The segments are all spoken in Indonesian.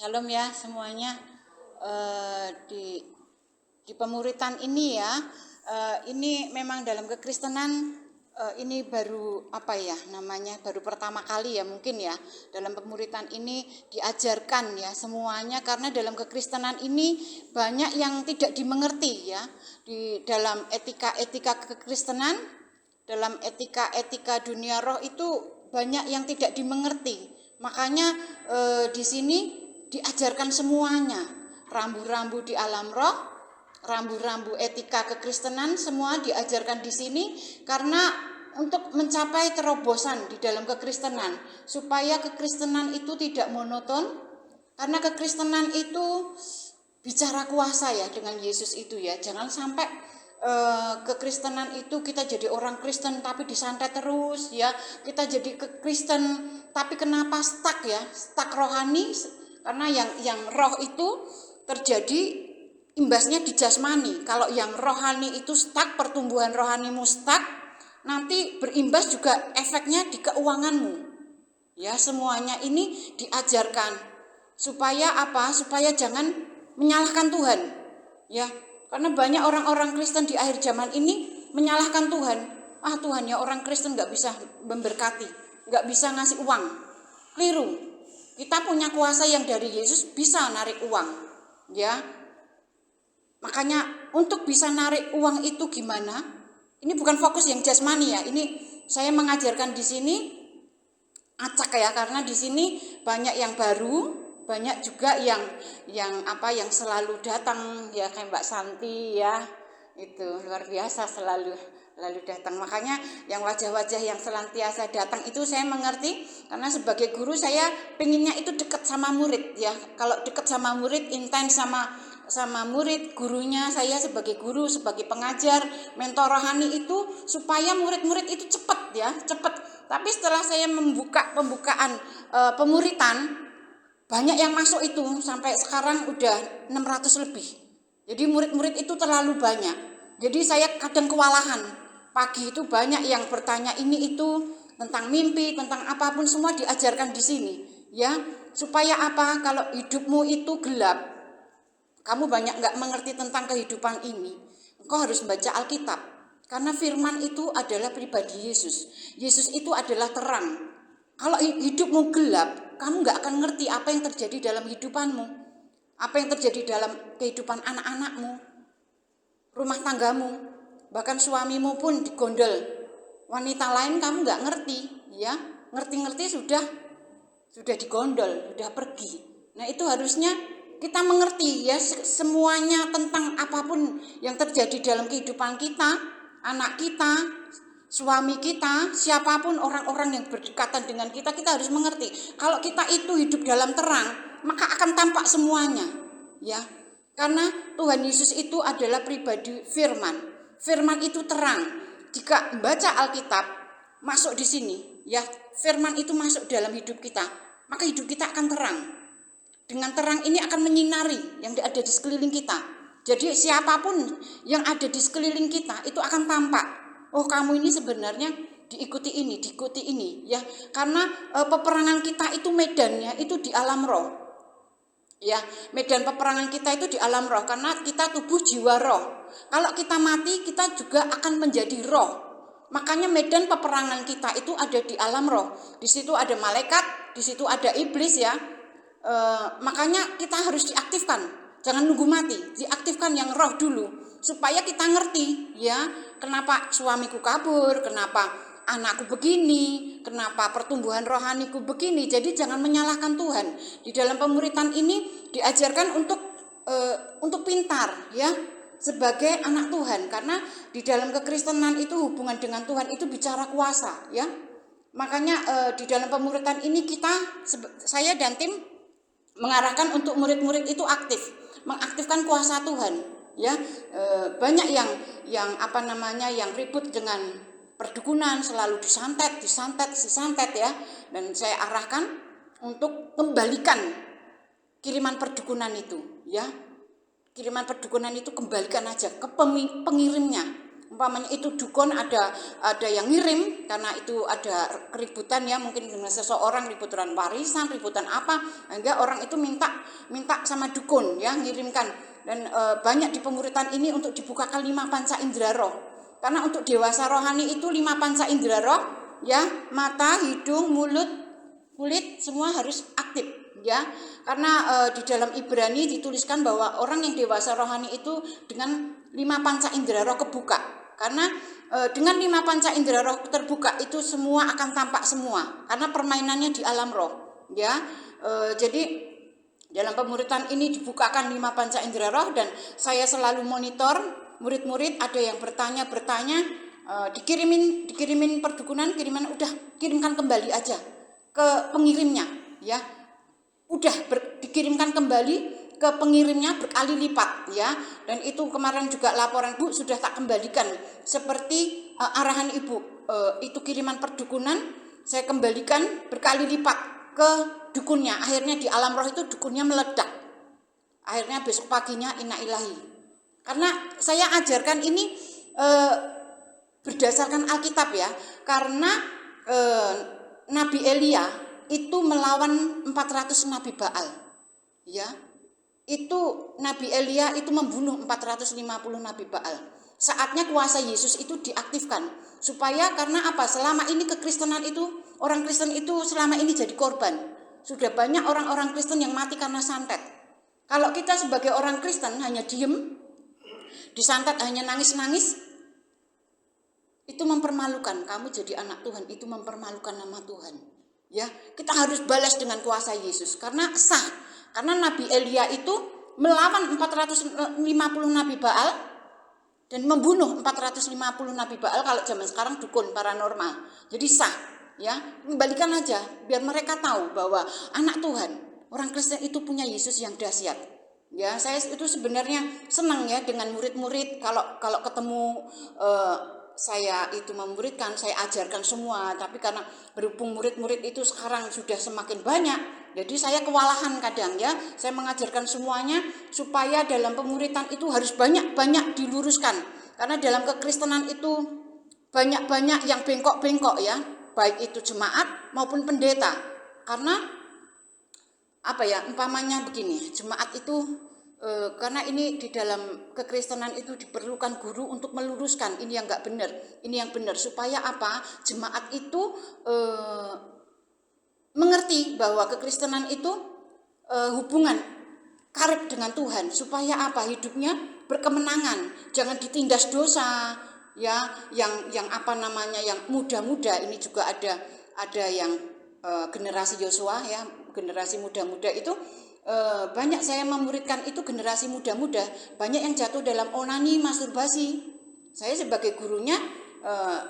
Shalom ya semuanya. Di pemuritan ini ya, ini memang dalam kekristenan ini baru baru pertama kali ya mungkin ya dalam pemuritan ini diajarkan ya semuanya, karena dalam kekristenan ini banyak yang tidak dimengerti ya di dalam etika kekristenan, dalam etika dunia roh itu banyak yang tidak dimengerti. Makanya di sini diajarkan semuanya, rambu-rambu di alam roh, rambu-rambu etika kekristenan, semua diajarkan di sini karena untuk mencapai terobosan di dalam kekristenan, supaya kekristenan itu tidak monoton, karena kekristenan itu bicara kuasa ya dengan Yesus itu ya. Jangan sampai kekristenan itu kita jadi orang Kristen tapi disantet terus ya, kita jadi Kristen tapi kenapa stuck rohani, karena yang roh itu terjadi imbasnya di jasmani. Kalau yang rohani itu stuck, pertumbuhan rohanimu stuck, nanti berimbas juga efeknya di keuanganmu ya. Semuanya ini diajarkan supaya apa? Supaya jangan menyalahkan Tuhan ya. Karena banyak orang-orang Kristen di akhir zaman ini menyalahkan Tuhan. Tuhan ya, orang Kristen gak bisa memberkati, gak bisa ngasih uang. Keliru. Kita punya kuasa yang dari Yesus bisa narik uang ya. Makanya untuk bisa narik uang itu gimana? Ini bukan fokus yang jasmani ya. Ini saya mengajarkan di sini acak ya, karena di sini banyak yang baru, banyak juga yang selalu datang ya, kayak Mbak Santi ya, itu luar biasa selalu datang. Makanya yang wajah-wajah yang senantiasa datang itu saya mengerti, karena sebagai guru saya pengennya itu dekat sama murid ya. Kalau dekat sama murid, intens sama murid, gurunya, saya sebagai guru, sebagai pengajar, mentor rohani itu supaya murid-murid itu cepat. Tapi setelah saya pembukaan pemuritan, banyak yang masuk itu, sampai sekarang udah 600 lebih. Jadi murid-murid itu terlalu banyak. Jadi saya kadang kewalahan. Pagi itu banyak yang bertanya ini itu tentang mimpi, tentang apapun, semua diajarkan di sini ya. Supaya apa? Kalau hidupmu itu gelap, kamu banyak nggak mengerti tentang kehidupan ini, engkau harus membaca Alkitab. Karena firman itu adalah pribadi Yesus. Yesus itu adalah terang. Kalau hidupmu gelap, kamu nggak akan ngerti apa yang terjadi dalam hidupanmu, apa yang terjadi dalam kehidupan anak-anakmu, rumah tanggamu, bahkan suamimu pun digondol wanita lain, kamu nggak ngerti ya. Ngerti-ngerti sudah digondol, sudah pergi. Nah itu harusnya kita mengerti ya semuanya tentang apapun yang terjadi dalam kehidupan kita, anak kita, suami kita, siapapun orang-orang yang berdekatan dengan kita, kita harus mengerti. Kalau kita itu hidup dalam terang, maka akan tampak semuanya ya. Karena Tuhan Yesus itu adalah pribadi firman. Firman itu terang. Jika membaca Alkitab, masuk di sini ya, firman itu masuk dalam hidup kita, maka hidup kita akan terang. Dengan terang ini akan menyinari yang ada di sekeliling kita. Jadi siapapun yang ada di sekeliling kita itu akan tampak. Oh, kamu ini sebenarnya diikuti ini ya. Karena peperangan kita itu medannya itu di alam roh. Ya, medan peperangan kita itu di alam roh, karena kita tubuh jiwa roh. Kalau kita mati, kita juga akan menjadi roh. Makanya medan peperangan kita itu ada di alam roh. Di situ ada malaikat, di situ ada iblis ya. Makanya kita harus diaktifkan. Jangan nunggu mati, diaktifkan yang roh dulu supaya kita ngerti ya, kenapa suamiku kabur, kenapa anakku begini, kenapa pertumbuhan rohaniku begini. Jadi jangan menyalahkan Tuhan. Di dalam pemuritan ini diajarkan untuk pintar ya, sebagai anak Tuhan, karena di dalam kekristenan itu hubungan dengan Tuhan itu bicara kuasa ya. Makanya di dalam pemuritan ini saya dan tim mengarahkan untuk murid-murid itu mengaktifkan kuasa Tuhan ya. Banyak yang ribut dengan perdukunan, selalu disantet ya. Dan saya arahkan untuk kembalikan kiriman perdukunan itu ya. Kiriman perdukunan itu kembalikan aja ke pengirimnya. Umpamanya itu dukun, ada yang ngirim karena itu ada keributan ya, mungkin dengan seseorang, ributan warisan, ributan apa, sehingga orang itu minta sama dukun ya, ngirimkan. Dan banyak di pemuritan ini untuk dibukakan 5 panca indera roh. Karena untuk dewasa rohani itu 5 panca indera roh ya, mata, hidung, mulut, kulit semua harus aktif ya. Karena di dalam Ibrani dituliskan bahwa orang yang dewasa rohani itu dengan 5 panca indera roh kebuka. Karena dengan 5 panca indera roh terbuka itu semua akan tampak semua. Karena permainannya di alam roh ya. Jadi dalam pemuritan ini dibukakan 5 panca indera roh, dan saya selalu monitor murid-murid. Ada yang bertanya, dikirimin perdukunan, udah kirimkan kembali aja ke pengirimnya ya. Udah dikirimkan kembali ke pengirimnya berkali lipat ya. Dan itu kemarin juga laporan, Bu, sudah tak kembalikan seperti arahan Ibu. Itu kiriman perdukunan saya kembalikan berkali lipat ke dukunnya. Akhirnya di alam roh itu dukunnya meledak. Akhirnya besok paginya inna ilahi. Karena saya ajarkan ini berdasarkan Alkitab ya. Karena Nabi Elia itu melawan 400 Nabi Baal ya. Itu Nabi Elia itu membunuh 450 Nabi Baal. Saatnya kuasa Yesus itu diaktifkan. Supaya karena apa? Selama ini kekristenan itu, orang Kristen itu selama ini jadi korban. Sudah banyak orang-orang Kristen yang mati karena santet. Kalau kita sebagai orang Kristen hanya diem, disantet hanya nangis-nangis, itu mempermalukan. Kamu jadi anak Tuhan, itu mempermalukan nama Tuhan. Ya, kita harus balas dengan kuasa Yesus karena sah. Karena Nabi Elia itu melawan 450 Nabi Baal dan membunuh 450 Nabi Baal. Kalau zaman sekarang dukun paranormal. Jadi sah ya, kembalikan aja biar mereka tahu bahwa anak Tuhan, orang Kristen itu punya Yesus yang dahsyat. Ya, saya itu sebenarnya senang ya dengan murid-murid kalau ketemu saya itu memuridkan, saya ajarkan semua. Tapi karena berhubung murid-murid itu sekarang sudah semakin banyak, jadi saya kewalahan kadang ya. Saya mengajarkan semuanya supaya dalam pemuritan itu harus banyak-banyak diluruskan. Karena dalam kekristenan itu banyak-banyak yang bengkok-bengkok ya, baik itu jemaat maupun pendeta. Karena apa ya, umpamanya begini, jemaat itu karena ini di dalam kekristenan itu diperlukan guru untuk meluruskan ini yang enggak benar, ini yang benar, supaya apa? Jemaat itu mengerti bahwa kekristenan itu hubungan karib dengan Tuhan, supaya apa? Hidupnya berkemenangan, jangan ditindas dosa ya, yang apa namanya, yang muda-muda. Ini juga ada yang generasi Yosua ya, generasi muda-muda itu banyak saya memuridkan itu generasi muda-muda, banyak yang jatuh dalam onani, masturbasi. Saya sebagai gurunya,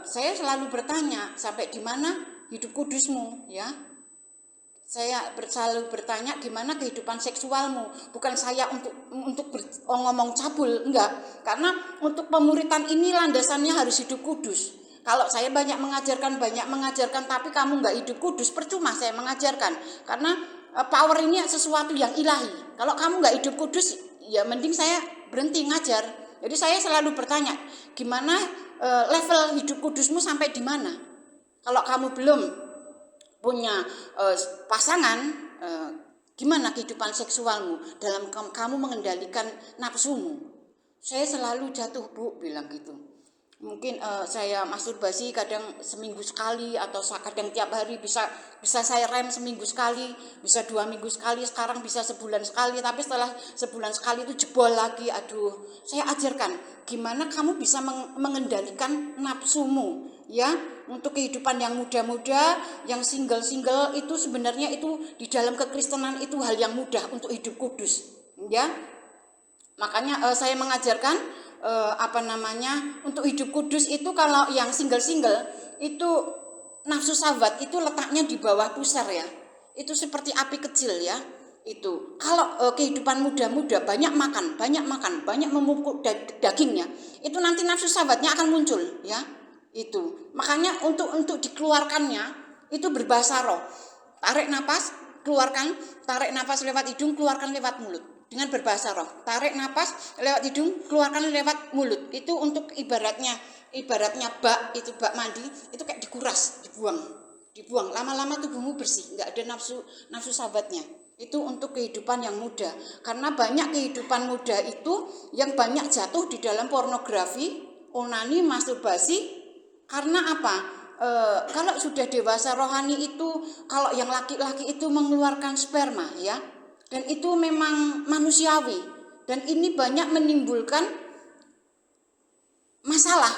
saya selalu bertanya, sampai di mana hidup kudusmu ya? Saya selalu bertanya gimana kehidupan seksualmu. Bukan saya untuk ngomong cabul, enggak. Karena untuk pemuritan ini landasannya harus hidup kudus. Kalau saya banyak mengajarkan, tapi kamu enggak hidup kudus, percuma saya mengajarkan. Karena power ini sesuatu yang ilahi. Kalau kamu nggak hidup kudus, ya mending saya berhenti ngajar. Jadi saya selalu bertanya, gimana level hidup kudusmu sampai di mana? Kalau kamu belum punya pasangan, gimana kehidupan seksualmu dalam kamu mengendalikan nafsumu? Saya selalu jatuh, Bu, bilang gitu. Mungkin saya masturbasi kadang seminggu sekali, atau kadang tiap hari, bisa saya rem seminggu sekali, bisa 2 minggu sekali, sekarang bisa sebulan sekali. Tapi setelah sebulan sekali itu jebol lagi. Aduh, saya ajarkan gimana kamu bisa mengendalikan nafsumu ya. Untuk kehidupan yang muda-muda, yang single itu sebenarnya itu di dalam kekristenan itu hal yang mudah untuk hidup kudus ya. Makanya saya mengajarkan untuk hidup kudus itu, kalau yang single itu nafsu syahwat itu letaknya di bawah pusar ya. Itu seperti api kecil ya. Itu kalau kehidupan muda-muda banyak makan, banyak memupuk dagingnya, itu nanti nafsu syahwatnya akan muncul ya. Itu makanya untuk dikeluarkannya itu berbahasa roh. Tarik nafas, keluarkan, tarik nafas lewat hidung, keluarkan lewat mulut. dengan berbahasa roh. Tarik napas lewat hidung, keluarkan lewat mulut. Itu untuk ibaratnya bak, itu bak mandi, itu kayak dikuras, dibuang. Lama-lama tubuhmu bersih, nggak ada nafsu sahabatnya. Itu untuk kehidupan yang muda. Karena banyak kehidupan muda itu yang banyak jatuh di dalam pornografi, onani, masturbasi. Karena apa? Kalau sudah dewasa rohani itu, kalau yang laki-laki itu mengeluarkan sperma ya, dan itu memang manusiawi, dan ini banyak menimbulkan masalah.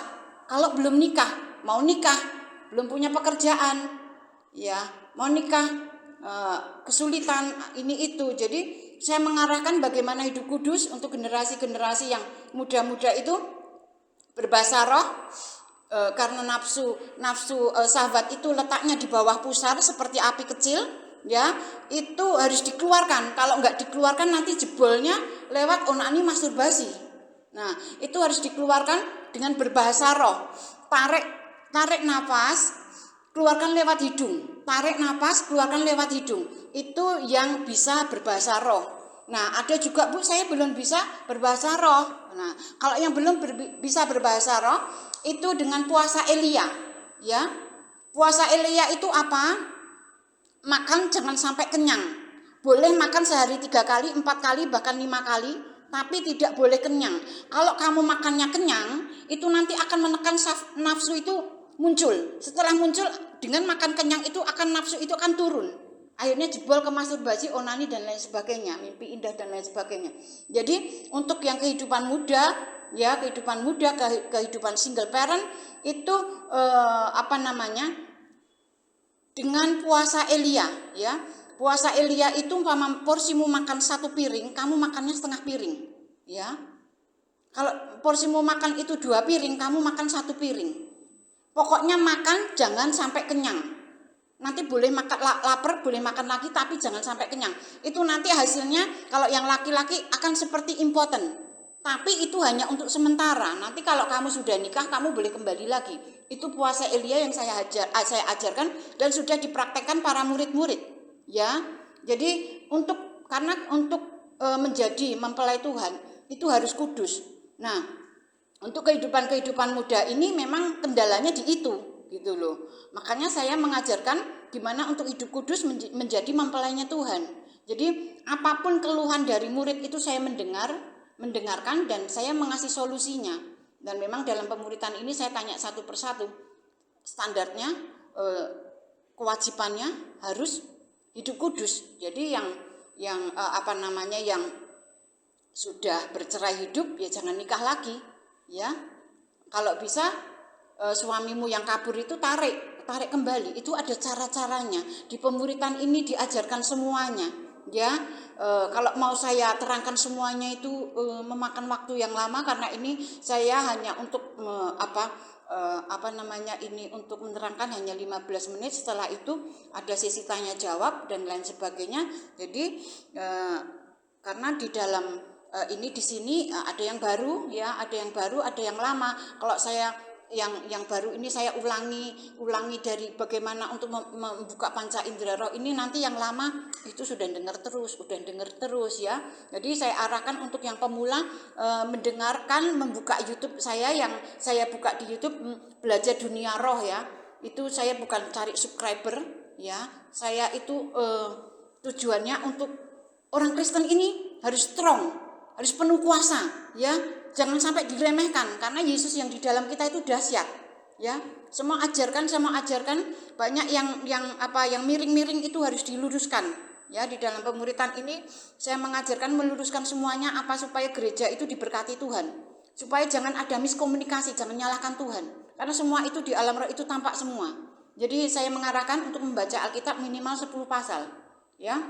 Kalau belum nikah, mau nikah, belum punya pekerjaan, ya mau nikah, kesulitan ini itu. Jadi saya mengarahkan bagaimana hidup kudus untuk generasi-generasi yang muda-muda itu berbahasa roh. Karena nafsu sahabat itu letaknya di bawah pusar seperti api kecil, ya itu harus dikeluarkan. Kalau nggak dikeluarkan nanti jebolnya lewat onani masturbasi. Nah itu harus dikeluarkan dengan berbahasa roh. Tarik nafas, keluarkan lewat hidung. Tarik nafas, keluarkan lewat hidung. Itu yang bisa berbahasa roh. Nah ada juga, Bu, saya belum bisa berbahasa roh. Nah kalau yang belum bisa berbahasa roh itu dengan puasa Elia, ya. Puasa Elia itu apa? Makan jangan sampai kenyang. Boleh makan sehari 3 kali, 4 kali, bahkan 5 kali, tapi tidak boleh kenyang. Kalau kamu makannya kenyang, itu nanti akan menekan nafsu itu muncul. Setelah muncul, dengan makan kenyang itu akan nafsu itu akan turun. Akhirnya jebol ke masturbasi, onani dan lain sebagainya, mimpi indah dan lain sebagainya. Jadi untuk yang kehidupan muda, ya kehidupan single parent itu dengan puasa Elia, ya. Puasa Elia itu umpama porsimu makan 1 piring, kamu makannya setengah piring, ya. Kalau porsimu makan itu 2 piring, kamu makan 1 piring. Pokoknya makan jangan sampai kenyang. Nanti boleh makan lapar, boleh makan lagi, tapi jangan sampai kenyang. Itu nanti hasilnya kalau yang laki-laki akan seperti impoten. Tapi itu hanya untuk sementara. Nanti kalau kamu sudah nikah, kamu boleh kembali lagi. Itu puasa Elia yang saya ajarkan dan sudah dipraktekkan para murid-murid. Ya, jadi untuk menjadi mempelai Tuhan itu harus kudus. Nah, untuk kehidupan muda ini memang kendalanya di itu. Gitu loh. Makanya saya mengajarkan gimana untuk hidup kudus menjadi mempelainya Tuhan. Jadi apapun keluhan dari murid itu saya mendengarkan dan saya mengasih solusinya. Dan memang dalam pemuritan ini saya tanya satu persatu. Standarnya, kewajibannya harus hidup kudus. Jadi yang sudah bercerai hidup ya jangan nikah lagi, ya. Kalau bisa suamimu yang kabur itu tarik kembali. Itu ada cara-caranya. Di pemuritan ini diajarkan semuanya, ya. Kalau mau saya terangkan semuanya itu memakan waktu yang lama, karena ini saya hanya untuk untuk menerangkan hanya 15 menit. Setelah itu ada sesi tanya jawab dan lain sebagainya. Jadi karena di dalam ini di sini ada yang baru, ya, ada yang baru, ada yang lama. Kalau saya yang baru ini saya ulangi dari bagaimana untuk membuka panca indera roh ini. Nanti yang lama itu sudah dengar terus ya. Jadi saya arahkan untuk yang pemula mendengarkan, membuka YouTube saya, yang saya buka di YouTube Belajar Dunia Roh, ya. Itu saya bukan cari subscriber, ya. Saya itu tujuannya untuk orang Kristen ini harus strong, harus penuh kuasa, ya. Jangan sampai diremehkan, karena Yesus yang di dalam kita itu dahsyat, ya. Semua ajarkan banyak yang miring-miring itu harus diluruskan, ya. Di dalam pemuritan ini saya mengajarkan meluruskan semuanya supaya gereja itu diberkati Tuhan. Supaya jangan ada miskomunikasi, jangan nyalahkan Tuhan. Karena semua itu di alam roh itu tampak semua. Jadi saya mengarahkan untuk membaca Alkitab minimal 10 pasal, ya.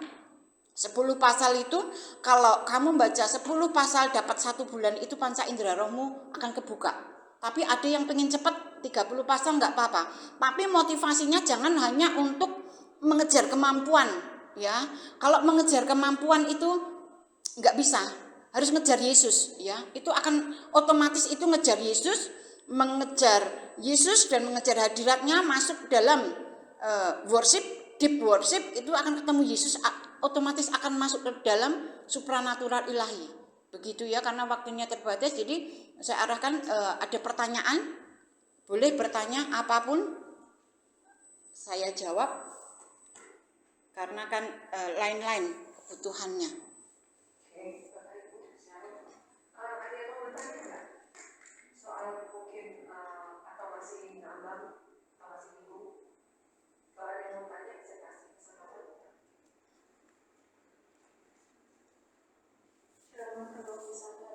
10 pasal itu, kalau kamu baca 10 pasal dapat 1 bulan, itu panca indera rohmu akan kebuka. Tapi ada yang pengen cepat 30 pasal nggak apa-apa. Tapi motivasinya jangan hanya untuk mengejar kemampuan, ya. Kalau mengejar kemampuan itu nggak bisa, harus ngejar Yesus, ya. Itu akan otomatis itu ngejar Yesus, mengejar Yesus dan mengejar hadiratnya, masuk dalam worship, deep worship, itu akan ketemu Yesus otomatis akan masuk ke dalam supranatural ilahi. Begitu ya, karena waktunya terbatas, jadi saya arahkan ada pertanyaan, boleh bertanya apapun, saya jawab, karena kan lain-lain kebutuhannya. Ada yang mau bertanya nggak? Soal mungkin atau masih nambah atau masih bingung? Kalau ada yang mau tanya, saya kasih kesempatan. Kalau misalnya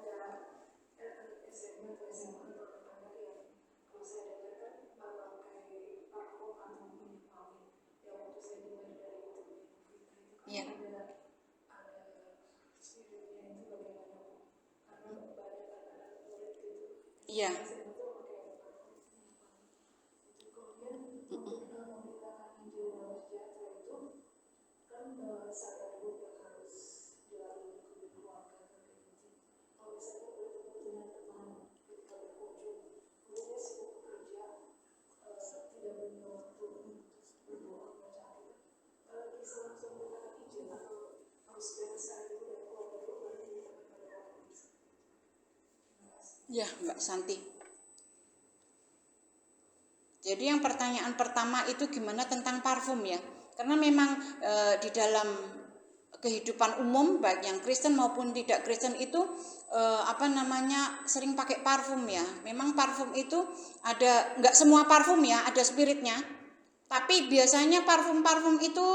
ada SMA atau SMA atau teman yang kalau saya dengar kan pakai parfum atau minyak wangi yang waktu saya dengar dari itu Iya. ada spiritnya itu bagaimana? Karena banyak anak-anak murid itu Iya. SMA itu pakai parfum minyak wangi. Itu kemudian untuk memberitakan Injil damai sejahtera itu kan sadar dulu yang harus dilalui oleh keluarga dan gitu. Kalau misalnya bertemu dengan teman ketika berkunjung, kemudian sibuk bekerja, tidak punya waktu untuk berdoa baca Alkitab, bisa langsung berkata izin atau harus beres hari itu dan keluarga dulu baru kita kepada orang bisa. Terima kasih. Ya, Mbak Santi. Jadi yang pertanyaan pertama itu gimana tentang parfum ya? Karena memang di dalam kehidupan umum baik yang Kristen maupun tidak Kristen itu sering pakai parfum ya. Memang parfum itu ada, nggak semua parfum ya, ada spiritnya. Tapi biasanya parfum-parfum itu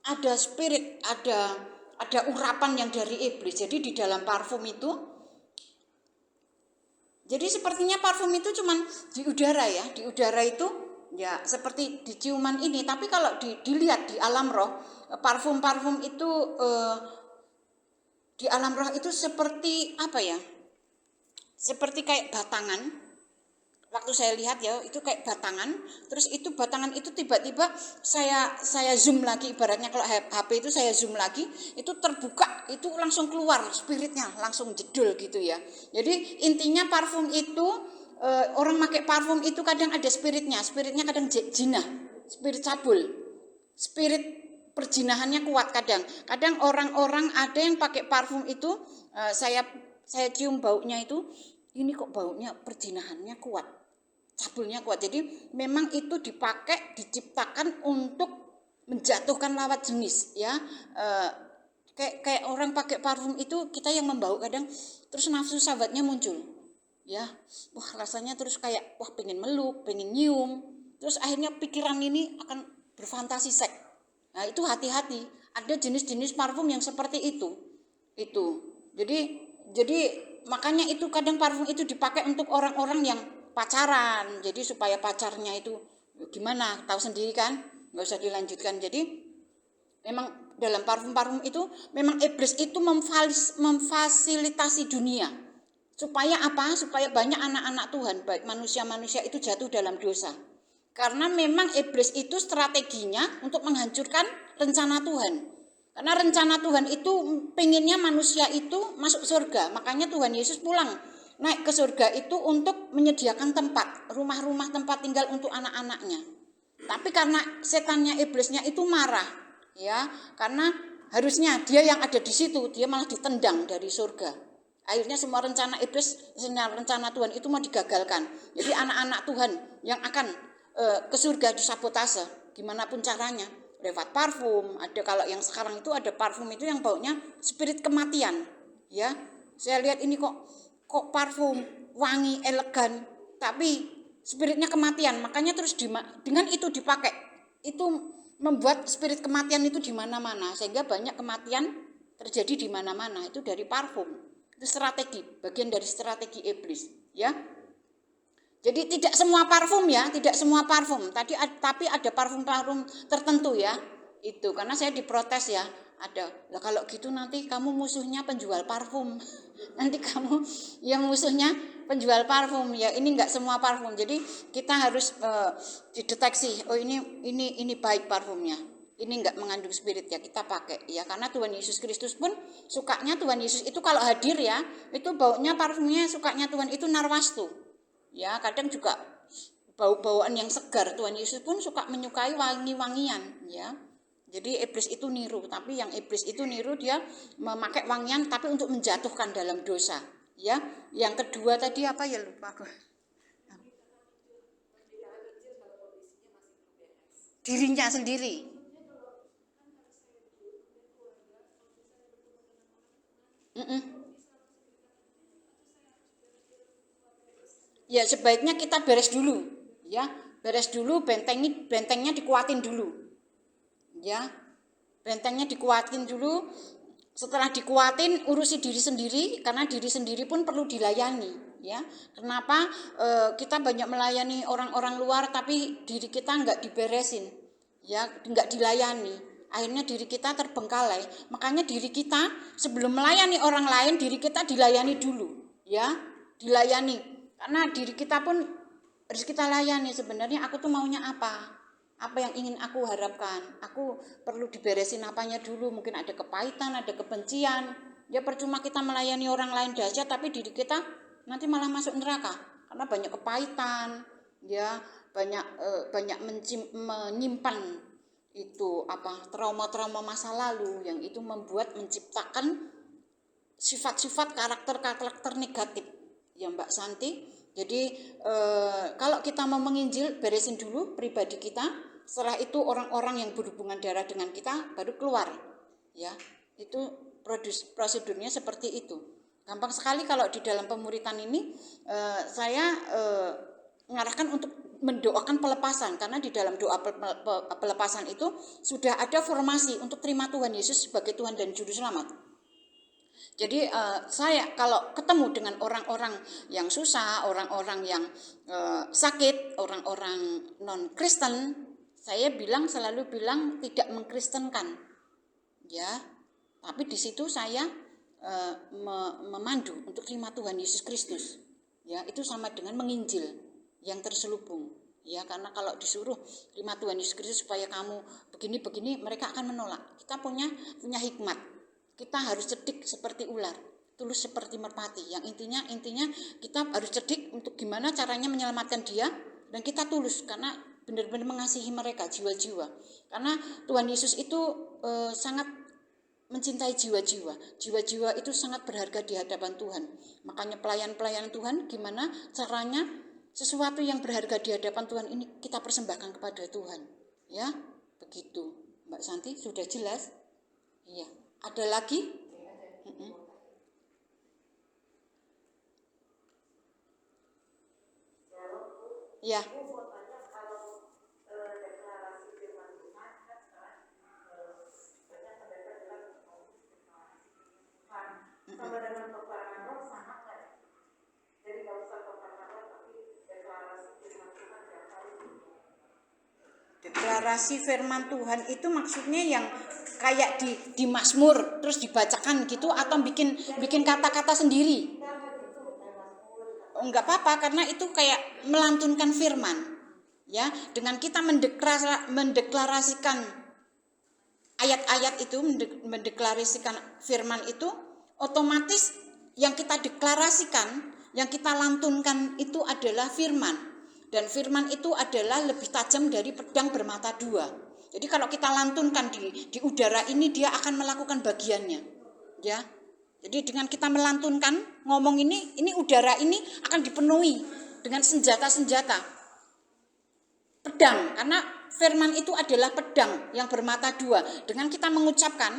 ada spirit, ada urapan yang dari iblis. Jadi di dalam parfum itu, jadi sepertinya parfum itu cuman di udara ya, di udara itu ya seperti di ciuman ini. Tapi kalau dilihat di alam roh, parfum-parfum itu di alam roh itu seperti apa ya? Seperti kayak batangan. Waktu saya lihat ya itu kayak batangan, terus itu batangan itu tiba-tiba saya zoom lagi, ibaratnya kalau HP itu saya zoom lagi, itu terbuka, itu langsung keluar spiritnya, langsung jedul gitu ya. Jadi intinya parfum itu orang pakai parfum itu kadang ada spiritnya kadang jinah, spirit cabul, spirit perjinahannya kuat kadang orang-orang ada yang pakai parfum itu saya cium baunya itu, ini kok baunya perjinahannya kuat, cabulnya kuat. Jadi memang itu dipakai, diciptakan untuk menjatuhkan lawan jenis ya. Kayak orang pakai parfum itu, kita yang membau kadang terus nafsu sahabatnya muncul ya, wah rasanya terus kayak wah pengen meluk, pengen nyium, terus akhirnya pikiran ini akan berfantasi seks. Nah itu hati-hati, ada jenis-jenis parfum yang seperti itu. Jadi makanya itu kadang parfum itu dipakai untuk orang-orang yang pacaran, jadi supaya pacarnya itu gimana, tahu sendiri kan, nggak usah dilanjutkan. Jadi memang dalam parfum-parfum itu memang iblis itu memfasilitasi dunia supaya apa? Supaya banyak anak-anak Tuhan, baik manusia-manusia itu jatuh dalam dosa. Karena memang iblis itu strateginya untuk menghancurkan rencana Tuhan. Karena rencana Tuhan itu pengennya manusia itu masuk surga. Makanya Tuhan Yesus pulang naik ke surga itu untuk menyediakan tempat, rumah-rumah tempat tinggal untuk anak-anaknya. Tapi karena setannya, iblisnya itu marah, ya, karena harusnya dia yang ada di situ, dia malah ditendang dari surga. Akhirnya semua rencana iblis, rencana Tuhan itu mau digagalkan. Jadi anak-anak Tuhan yang akan ke surga disabotase, gimana pun caranya, lewat parfum. Ada kalau yang sekarang itu ada parfum itu yang baunya spirit kematian, ya. Saya lihat ini kok parfum wangi elegan, tapi spiritnya kematian. Makanya terus dengan itu dipakai, itu membuat spirit kematian itu di mana-mana, sehingga banyak kematian terjadi di mana-mana. Itu dari parfum. Itu strategi, bagian dari strategi iblis, ya. Jadi tidak semua parfum ya, tidak semua parfum. Tapi ada parfum-parfum tertentu ya. Itu karena saya diprotes ya. Ada. Lah kalau gitu nanti kamu musuhnya penjual parfum. Nanti kamu yang musuhnya penjual parfum ya. Ini enggak semua parfum. Jadi kita harus dideteksi. Oh ini baik parfumnya. Ini enggak mengandung spirit ya, kita pakai ya. Karena Tuhan Yesus Kristus pun sukanya Tuhan Yesus itu kalau hadir ya, itu baunya parfumnya sukanya Tuhan itu narwastu. Ya, kadang juga bau-bauan yang segar. Tuhan Yesus pun suka menyukai wangi-wangian, ya. Jadi iblis itu niru, tapi yang iblis itu niru dia memakai wangian tapi untuk menjatuhkan dalam dosa. Ya, yang kedua tadi apa ya lupa aku. Dirinya sendiri. Ya sebaiknya kita beres dulu, ya beres dulu, bentengnya dikuatin dulu, ya bentengnya dikuatin dulu. Setelah dikuatin, urusi diri sendiri, karena diri sendiri pun perlu dilayani, ya. Kenapa kita banyak melayani orang-orang luar tapi diri kita nggak diberesin, ya nggak dilayani, akhirnya diri kita terbengkalai. Makanya diri kita sebelum melayani orang lain, diri kita dilayani dulu, ya dilayani, karena diri kita pun harus kita layani. Sebenarnya aku tuh maunya apa yang ingin aku harapkan, aku perlu diberesin apanya dulu. Mungkin ada kepahitan, ada kebencian, ya percuma kita melayani orang lain dahsyat tapi diri kita nanti malah masuk neraka karena banyak kepahitan, ya banyak menyimpan itu trauma-trauma masa lalu yang itu menciptakan sifat-sifat karakter negatif, ya Mbak Santi. Jadi kalau kita mau menginjil, beresin dulu pribadi kita. Setelah itu orang-orang yang berhubungan darah dengan kita baru keluar, ya itu prosedurnya seperti itu. Gampang sekali kalau di dalam pemuritan ini saya mengarahkan untuk mendoakan pelepasan, karena di dalam doa pelepasan itu sudah ada formasi untuk terima Tuhan Yesus sebagai Tuhan dan Juru Selamat. Jadi saya kalau ketemu dengan orang-orang yang susah, orang-orang yang sakit, orang-orang non-Kristen, saya selalu bilang tidak mengkristenkan, ya. Tapi di situ saya memandu untuk terima Tuhan Yesus Kristus, ya. Itu sama dengan menginjil yang terselubung, ya. Karena kalau disuruh terima Tuhan Yesus Kristus supaya kamu begini-begini, mereka akan menolak. Kita punya hikmat. Kita harus cerdik seperti ular, tulus seperti merpati. Yang intinya kita harus cerdik untuk gimana caranya menyelamatkan dia, dan kita tulus karena benar-benar mengasihi mereka, jiwa-jiwa. Karena Tuhan Yesus itu sangat mencintai jiwa-jiwa. Jiwa-jiwa itu sangat berharga di hadapan Tuhan. Makanya pelayan-pelayan Tuhan gimana caranya sesuatu yang berharga di hadapan Tuhan ini kita persembahkan kepada Tuhan. Ya, begitu. Mbak Santi, sudah jelas? Iya. Ada lagi? Ya. Sama dengan peperangan roh sama kan? Jadi nggak usah peperangan roh tapi deklarasi firman Tuhan tiap hari. Deklarasi firman Tuhan itu maksudnya yang kayak di Mazmur terus dibacakan gitu, atau bikin kata-kata sendiri? Oh, enggak apa-apa, karena itu kayak melantunkan firman, ya. Dengan kita mendeklarasikan ayat-ayat itu, mendeklarasikan firman itu, otomatis yang kita deklarasikan, yang kita lantunkan itu adalah firman. Dan firman itu adalah lebih tajam dari pedang bermata dua. Jadi kalau kita lantunkan di udara ini, dia akan melakukan bagiannya, ya. Jadi dengan kita melantunkan ngomong ini udara ini akan dipenuhi dengan senjata-senjata pedang, karena firman itu adalah pedang yang bermata dua. Dengan kita mengucapkan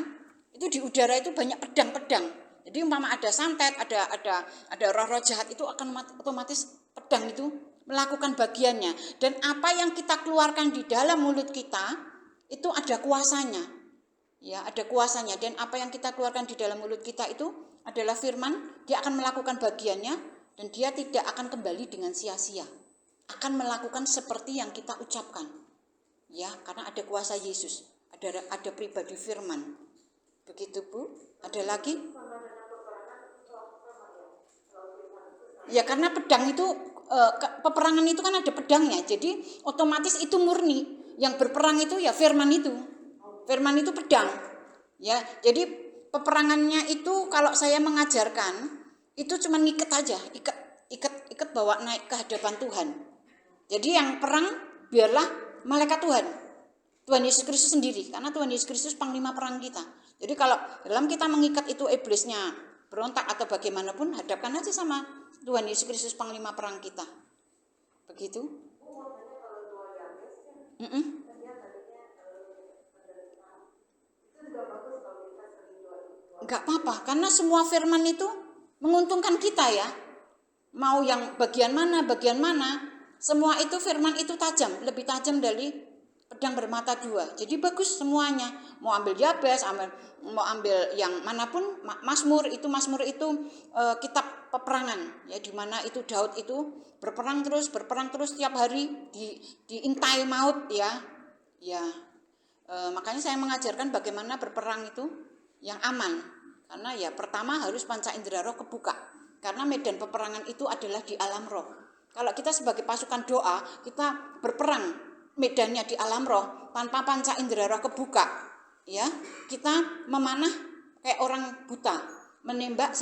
itu di udara itu banyak pedang-pedang. Jadi umpama ada santet, ada roh-roh jahat, itu akan otomatis pedang itu melakukan bagiannya. Dan apa yang kita keluarkan di dalam mulut kita itu ada kuasanya, ya, ada kuasanya. Dan apa yang kita keluarkan di dalam mulut kita itu adalah firman. Dia akan melakukan bagiannya dan dia tidak akan kembali dengan sia-sia, akan melakukan seperti yang kita ucapkan, ya, karena ada kuasa Yesus, ada pribadi firman. Begitu Bu. Ada lagi? Ya, karena pedang itu peperangan itu kan ada pedangnya, jadi otomatis itu murni. Yang berperang itu ya firman itu. Firman itu pedang. Ya, jadi peperangannya itu kalau saya mengajarkan itu cuma ngikat aja, ikat bawa naik ke hadapan Tuhan. Jadi yang perang biarlah malaikat Tuhan. Tuhan Yesus Kristus sendiri, karena Tuhan Yesus Kristus panglima perang kita. Jadi kalau dalam kita mengikat itu iblisnya berontak atau bagaimanapun, hadapkan aja sama Tuhan Yesus Kristus panglima perang kita. Begitu. Enggak apa-apa, karena semua firman itu menguntungkan kita ya. Mau yang bagian mana, semua itu firman itu tajam, lebih tajam dari pedang bermata dua. Jadi bagus semuanya. Mau ambil Yabes, mau ambil yang manapun, Mazmur itu kitab peperangan ya, di mana itu Daud itu berperang terus tiap hari diintai maut ya. Ya. Makanya saya mengajarkan bagaimana berperang itu yang aman. Karena ya pertama harus panca indera roh kebuka. Karena medan peperangan itu adalah di alam roh. Kalau kita sebagai pasukan doa, kita berperang medannya di alam roh tanpa panca indera roh kebuka, ya kita memanah kayak orang buta, menembak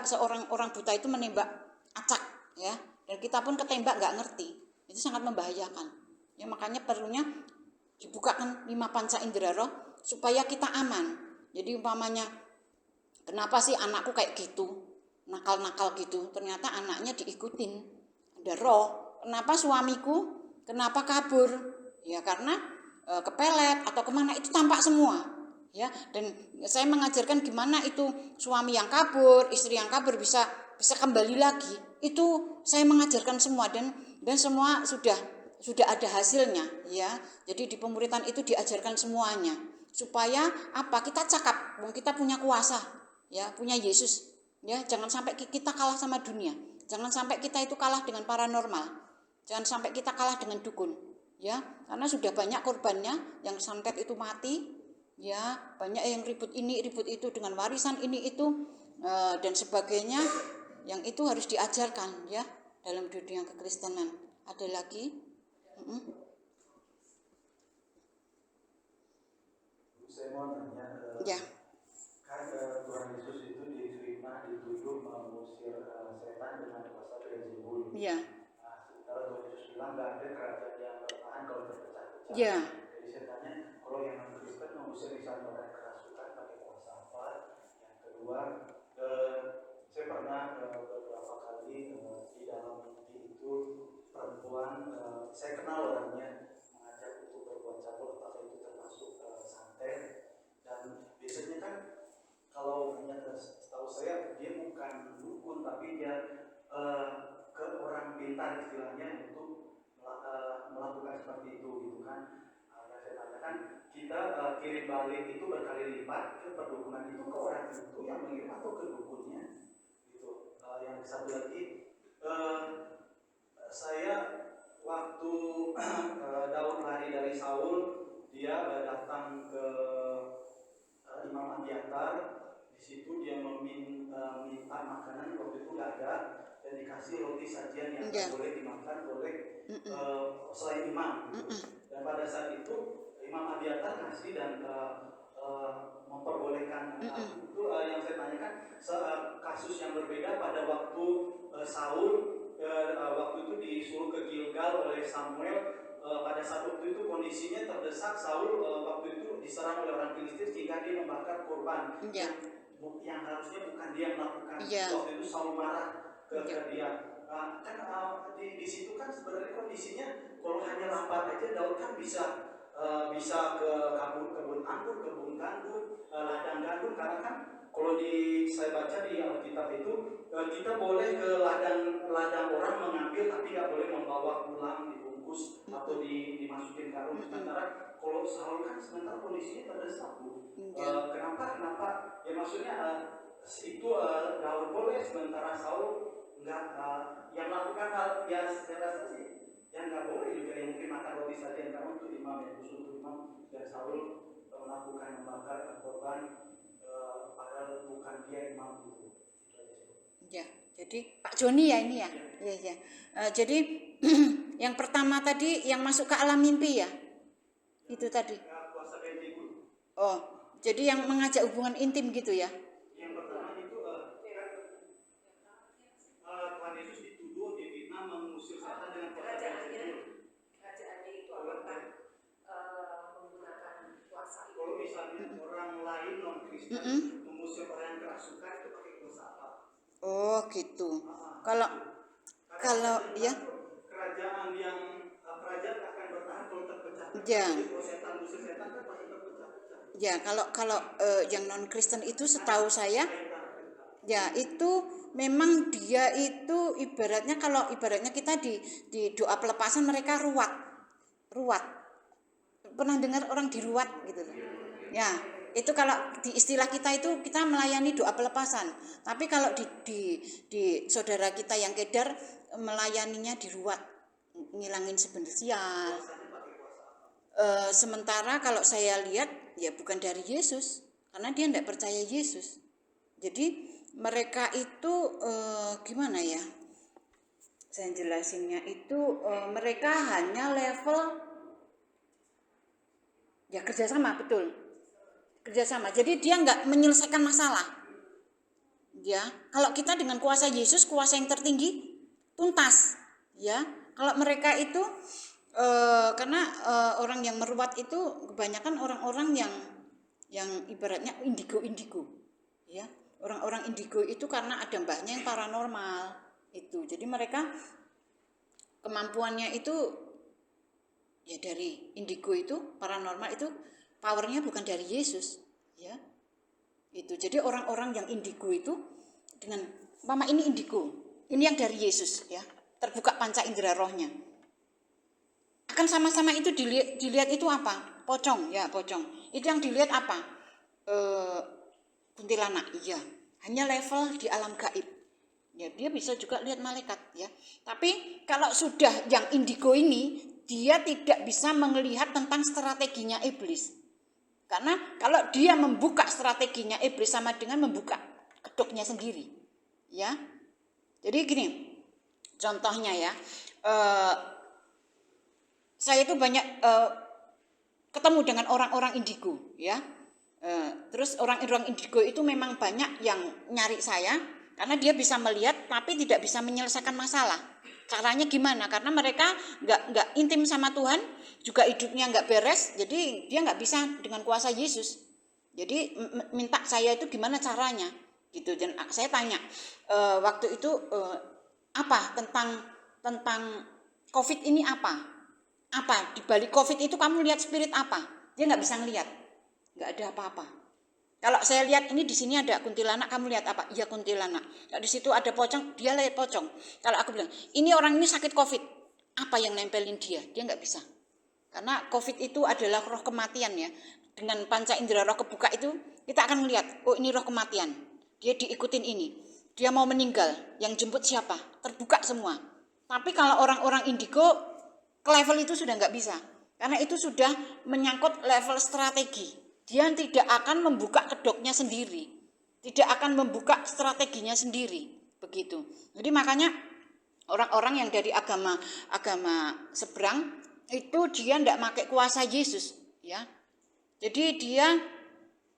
seorang orang buta itu menembak acak, ya, dan kita pun ketembak nggak ngerti, itu sangat membahayakan. Ya makanya perlunya dibukakan 5 panca indera roh supaya kita aman. Jadi umpamanya, kenapa sih anakku kayak gitu, nakal-nakal gitu? Ternyata anaknya diikutin, ada roh. Kenapa suamiku? Kenapa kabur? Ya karena kepelet atau kemana itu tampak semua. Ya, dan saya mengajarkan gimana itu suami yang kabur, istri yang kabur bisa kembali lagi. Itu saya mengajarkan semua dan semua sudah ada hasilnya. Ya, jadi di pemuritan itu diajarkan semuanya supaya apa? Kita cakap, kita punya kuasa, ya punya Yesus. Ya, jangan sampai kita kalah sama dunia. Jangan sampai kita itu kalah dengan paranormal. Jangan sampai kita kalah dengan dukun, ya, karena sudah banyak korbannya yang santet itu mati, ya, banyak yang ribut ini, ribut itu dengan warisan ini itu dan sebagainya, yang itu harus diajarkan, ya, dalam dunia kekristenan. Ada lagi? Saya mau nanya, Ya. kan Tuhan Yesus itu difitnah, dituduh mengusir setan dengan kuasa Beelzebul. Ya. Kalau Tuhan Yesus bilang nggak ada kerajaan yang bertahan kalau terpecah-pecah. Ya. Jadi saya tanya, kalau yang Kristen mengusir misalnya orang kerasukan pakai kuasa apa? Yang kedua, saya pernah beberapa kali di dalam mimpi itu perempuan, saya kenal orangnya, mengajak untuk berbuat cabul, apakah itu termasuk santet? Dan biasanya kan kalau setahu saya dia bukan dukun, tapi dia ke orang pintar istilahnya untuk melakukan seperti itu gitu kan. Yang saya tanyakan, kita kirim balik itu berkali lipat ke perdukunan itu, ke orang itu yang mengirim atau ke dukunnya gitu. Yang satu lagi, saya waktu Daud lari dari Saul, dia datang ke Imam Abiatar. Di situ dia minta makanan, waktu itu nggak ada, dan dikasih roti sajian yang boleh dimakan oleh selain imam. Dan pada saat itu Imam Abiatar kasih dan memperbolehkan itu. Yang saya tanyakan, kasus yang berbeda pada waktu Saul waktu itu disuruh ke Gilgal oleh Samuel. Pada saat itu kondisinya terdesak, Saul waktu itu diserang oleh orang Filistin sehingga dia membakar korban yang harusnya bukan dia melakukan. Waktu itu Saul marah ke dia. Di situ kan sebenarnya kondisinya kalau hanya lapar aja, Daud kan bisa ke kebun anggur, kebun gandum, ladang gandum. Karena kan kalau saya baca di Alkitab itu kita boleh ke ladang orang mengambil, tapi nggak boleh membawa pulang dibungkus atau dimasukin karung. Sementara kalau Saul kan sementara kondisinya terdesak, Bu. Kenapa? Ya maksudnya itu Daud boleh, sementara Saul enggak. Yang melakukan hal ya saya rasa sih yang nggak boleh juga, yang mungkin makan roti saja karena untuk imam, ya khusus untuk imam. Dan Saul melakukan membakar korban padahal bukan dia imam itu. Ya, jadi Pak Joni ya ini ya. Ya. Jadi yang pertama tadi yang masuk ke alam mimpi ya. Itu tadi. Oh, jadi yang mengajak hubungan intim gitu ya. Yang pertama itu Tuhan Yesus dituduh difitnah mengusir setan dengan kuasa Beelzebul. Kerajaannya itu apakah mengusir orang yang kerasukan itu pakai kuasa apa? Oh gitu. Kalau ya, Kerajaan akan bertahan kalau terpecah. ya, Jadi kalau setan usir setan kan pasti terpecah-pecah. ya kalau yang non Kristen itu setahu saya, ya itu memang dia itu ibaratnya kalau ibaratnya kita di doa pelepasan mereka ruat. Pernah dengar orang diruat gitu loh. Ya, itu kalau di istilah kita itu kita melayani doa pelepasan. Tapi kalau di saudara kita yang kedar melayaninya diruat, ngilangin sebenarnya sial. Sementara kalau saya lihat ya bukan dari Yesus, karena dia tidak percaya Yesus. Jadi mereka itu gimana ya? Saya jelasinnya itu mereka hanya level ya kerjasama, betul, kerjasama. Jadi dia nggak menyelesaikan masalah. Ya, kalau kita dengan kuasa Yesus, kuasa yang tertinggi, tuntas. Ya, kalau mereka itu karena orang yang meruat itu kebanyakan orang-orang yang ibaratnya indigo, ya. Orang-orang indigo itu karena ada mbahnya yang paranormal itu. Jadi mereka kemampuannya itu ya dari indigo itu, paranormal itu powernya bukan dari Yesus, ya. Itu. Jadi orang-orang yang indigo itu dengan mama ini indigo, ini yang dari Yesus, ya. Terbuka panca indera rohnya. Akan sama-sama itu dilihat itu apa? Pocong, ya pocong. Itu yang dilihat apa? Kuntilanak, iya. Hanya level di alam gaib. Ya, dia bisa juga lihat malaikat, ya. Tapi kalau sudah yang indigo ini, dia tidak bisa melihat tentang strateginya iblis. Karena kalau dia membuka strateginya iblis sama dengan membuka kedoknya sendiri, ya. Jadi gini, contohnya ya, saya itu banyak ketemu dengan orang-orang indigo, ya. Terus orang-orang indigo itu memang banyak yang nyari saya karena dia bisa melihat tapi tidak bisa menyelesaikan masalah. Caranya gimana? Karena mereka nggak intim sama Tuhan, juga hidupnya nggak beres, jadi dia nggak bisa dengan kuasa Yesus. Jadi minta saya itu gimana caranya, gitu. Dan saya tanya waktu itu apa tentang COVID ini apa? Apa di balik COVID itu kamu lihat spirit apa? Dia nggak bisa ngelihat, nggak ada apa-apa. Kalau saya lihat ini di sini ada kuntilanak, kamu lihat apa? Iya kuntilanak. Kalau di situ ada pocong, dia lihat pocong. Kalau aku bilang, ini orang ini sakit COVID, apa yang nempelin dia? Dia nggak bisa. Karena COVID itu adalah roh kematian, ya. Dengan panca indera roh kebuka itu, kita akan melihat, oh ini roh kematian. Dia diikutin ini. Dia mau meninggal, yang jemput siapa? Terbuka semua. Tapi kalau orang-orang indigo, ke level itu sudah nggak bisa. Karena itu sudah menyangkut level strategi. Dia tidak akan membuka kedoknya sendiri, tidak akan membuka strateginya sendiri, begitu. Jadi makanya orang-orang yang dari agama seberang itu dia tidak pakai kuasa Yesus, ya. Jadi dia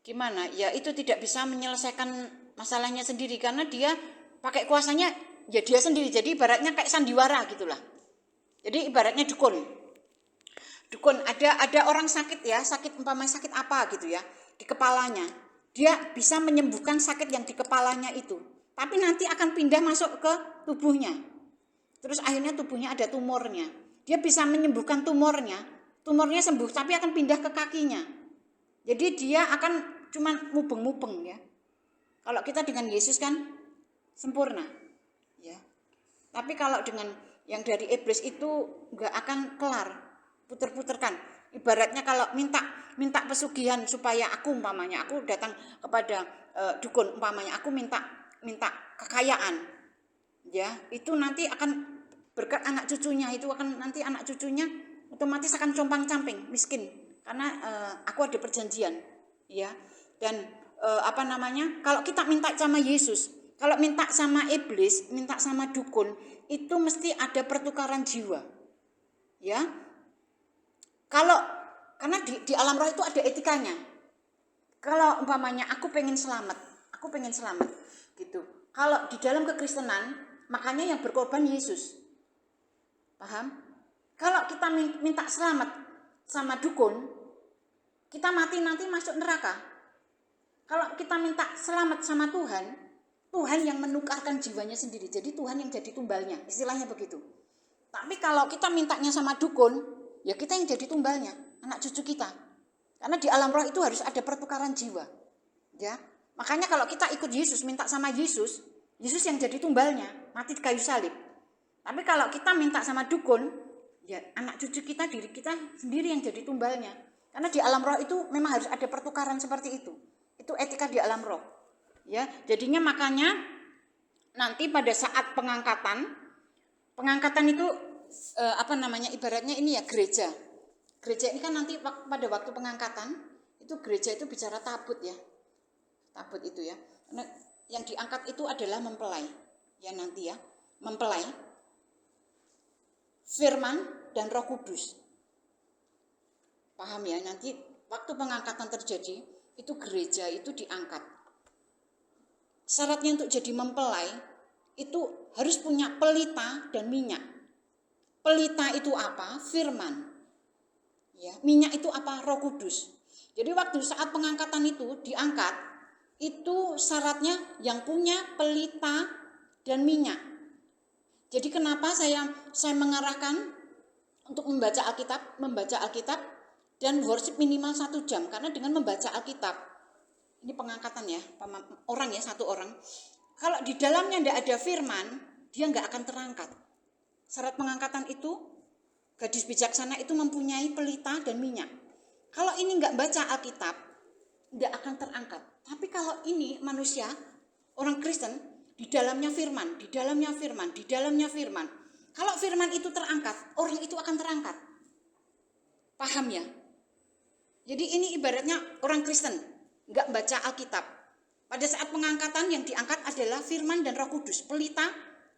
gimana? Ya itu tidak bisa menyelesaikan masalahnya sendiri karena dia pakai kuasanya ya dia sendiri. Jadi ibaratnya kayak sandiwara gitulah. Jadi ibaratnya dukun ada orang sakit, ya, sakit umpamanya sakit apa gitu, ya, di kepalanya, dia bisa menyembuhkan sakit yang di kepalanya itu, tapi nanti akan pindah masuk ke tubuhnya, terus akhirnya tubuhnya ada tumornya, dia bisa menyembuhkan tumornya sembuh tapi akan pindah ke kakinya, jadi dia akan cuman mubeng-mubeng, ya. Kalau kita dengan Yesus kan sempurna, ya. Tapi kalau dengan yang dari iblis itu nggak akan kelar, puter-puterkan. Ibaratnya kalau minta pesugihan supaya aku umpamanya aku datang kepada dukun umpamanya aku minta kekayaan, ya, itu nanti akan berkat anak cucunya, itu akan nanti anak cucunya otomatis akan compang-camping miskin karena aku ada perjanjian, ya. Dan kalau kita minta sama Yesus, kalau minta sama iblis, minta sama dukun, itu mesti ada pertukaran jiwa, ya. Karena di alam roh itu ada etikanya. Kalau umpamanya aku pengen selamat gitu. Kalau di dalam kekristenan, makanya yang berkorban Yesus. Paham? Kalau kita minta selamat sama dukun, kita mati nanti masuk neraka. Kalau kita minta selamat sama Tuhan, Tuhan yang menukarkan jiwanya sendiri. Jadi Tuhan yang jadi tumbalnya, istilahnya begitu. Tapi kalau kita mintanya sama dukun, ya kita yang jadi tumbalnya, anak cucu kita. Karena di alam roh itu harus ada pertukaran jiwa. Ya. Makanya kalau kita ikut Yesus, minta sama Yesus, Yesus yang jadi tumbalnya, mati di kayu salib. Tapi kalau kita minta sama dukun, ya anak cucu kita, diri kita sendiri yang jadi tumbalnya. Karena di alam roh itu memang harus ada pertukaran seperti itu. Itu etika di alam roh. Ya, jadinya makanya nanti pada saat pengangkatan itu ibaratnya ini ya gereja. Gereja ini kan nanti pada waktu pengangkatan itu gereja itu bicara tabut ya. Tabut itu ya. Nah, yang diangkat itu adalah mempelai. Ya nanti ya, mempelai firman dan Roh Kudus. Paham ya? Nanti waktu pengangkatan terjadi, itu gereja itu diangkat. Syaratnya untuk jadi mempelai itu harus punya pelita dan minyak. Pelita itu apa? Firman. Ya, minyak itu apa? Roh Kudus. Jadi waktu saat pengangkatan itu diangkat, itu syaratnya yang punya pelita dan minyak. Jadi kenapa saya mengarahkan untuk membaca Alkitab dan worship minimal 1 jam, karena dengan membaca Alkitab ini pengangkatan ya, orang ya, satu orang. Kalau di dalamnya tidak ada firman, dia nggak akan terangkat. Syarat pengangkatan itu, gadis bijaksana itu mempunyai pelita dan minyak. Kalau ini nggak baca Alkitab, nggak akan terangkat. Tapi kalau ini manusia, orang Kristen, di dalamnya firman, di dalamnya firman, di dalamnya firman. Kalau firman itu terangkat, orang itu akan terangkat. Paham ya? Jadi ini ibaratnya orang Kristen, nggak baca Alkitab. Pada saat pengangkatan yang diangkat adalah firman dan Roh Kudus, pelita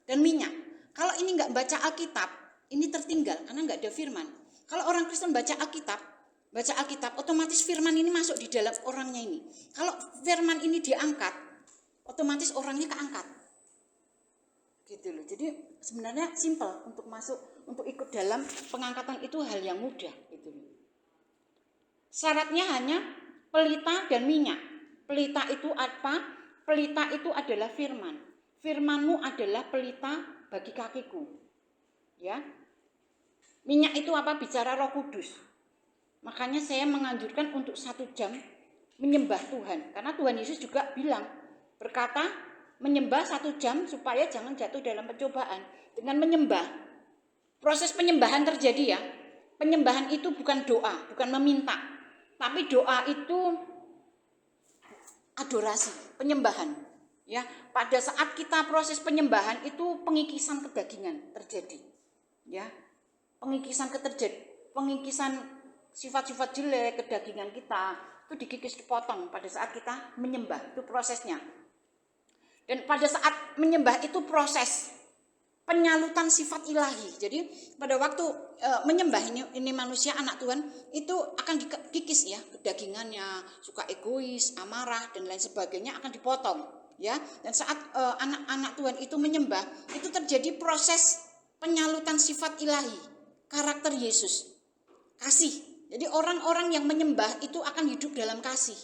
dan minyak. Kalau ini nggak baca Alkitab, ini tertinggal karena nggak ada firman. Kalau orang Kristen baca Alkitab, otomatis firman ini masuk di dalam orangnya ini. Kalau firman ini diangkat, otomatis orangnya keangkat. Gitu loh. Jadi sebenarnya simpel untuk masuk, untuk ikut dalam pengangkatan itu hal yang mudah. Gitu loh. Syaratnya hanya pelita dan minyak. Pelita itu apa? Pelita itu adalah firman. Firmanmu adalah pelita bagi kakiku. Ya. Minyak itu apa? Bicara Roh Kudus. Makanya saya menganjurkan untuk 1 jam menyembah Tuhan. Karena Tuhan Yesus juga berkata menyembah 1 jam supaya jangan jatuh dalam pencobaan. Dengan menyembah, proses penyembahan terjadi ya. Penyembahan itu bukan doa, bukan meminta. Tapi doa itu adorasi, penyembahan. Ya, pada saat kita proses penyembahan itu pengikisan kedagingan terjadi. Ya, pengikisan sifat-sifat jelek kedagingan kita itu dikikis, dipotong pada saat kita menyembah, itu prosesnya. Dan pada saat menyembah itu proses penyalutan sifat ilahi. Jadi pada waktu menyembah ini manusia anak Tuhan itu akan dikikis ya, kedagingannya, suka egois, amarah dan lain sebagainya akan dipotong ya. Dan saat anak-anak Tuhan itu menyembah, itu terjadi proses penyalutan sifat ilahi, karakter Yesus, kasih. Jadi orang-orang yang menyembah itu akan hidup dalam kasih.